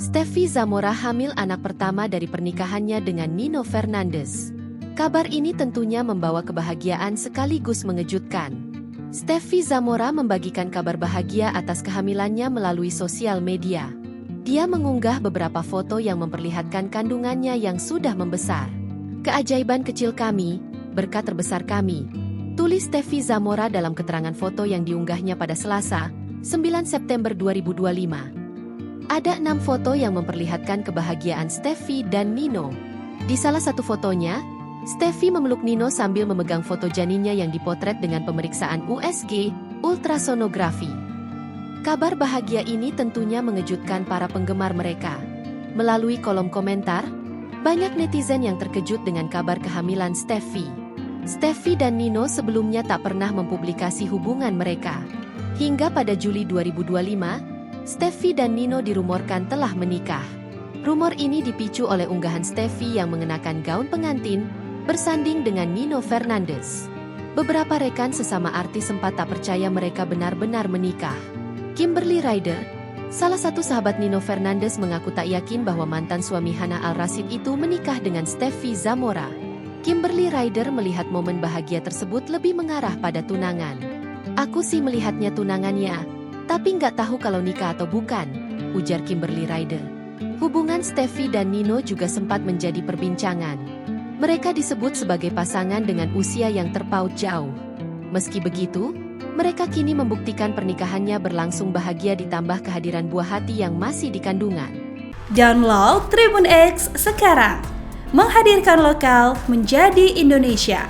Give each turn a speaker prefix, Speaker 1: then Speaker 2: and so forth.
Speaker 1: Steffi Zamora hamil anak pertama dari pernikahannya dengan Nino Fernandez. Kabar ini tentunya membawa kebahagiaan sekaligus mengejutkan. Steffi Zamora membagikan kabar bahagia atas kehamilannya melalui sosial media. Dia mengunggah beberapa foto yang memperlihatkan kandungannya yang sudah membesar. "Keajaiban kecil kami, berkat terbesar kami," tulis Steffi Zamora dalam keterangan foto yang diunggahnya pada Selasa, 9 September 2025. Ada 6 foto yang memperlihatkan kebahagiaan Steffi dan Nino. Di salah satu fotonya, Steffi memeluk Nino sambil memegang foto janinnya yang dipotret dengan pemeriksaan USG, ultrasonografi. Kabar bahagia ini tentunya mengejutkan para penggemar mereka. Melalui kolom komentar, banyak netizen yang terkejut dengan kabar kehamilan Steffi. Steffi dan Nino sebelumnya tak pernah mempublikasi hubungan mereka. Hingga pada Juli 2025, Steffi dan Nino dirumorkan telah menikah. Rumor ini dipicu oleh unggahan Steffi yang mengenakan gaun pengantin, bersanding dengan Nino Fernandez. Beberapa rekan sesama artis sempat tak percaya mereka benar-benar menikah. Kimberly Ryder, salah satu sahabat Nino Fernandez, mengaku tak yakin bahwa mantan suami Hana Al-Rashid itu menikah dengan Steffi Zamora. Kimberly Ryder melihat momen bahagia tersebut lebih mengarah pada tunangan. "Aku sih melihatnya tunangannya, tapi nggak tahu kalau nikah atau bukan," ujar Kimberly Ryder. Hubungan Steffi dan Nino juga sempat menjadi perbincangan. Mereka disebut sebagai pasangan dengan usia yang terpaut jauh. Meski begitu, mereka kini membuktikan pernikahannya berlangsung bahagia ditambah kehadiran buah hati yang masih di kandungan.
Speaker 2: Download Tribun X sekarang, menghadirkan lokal menjadi Indonesia.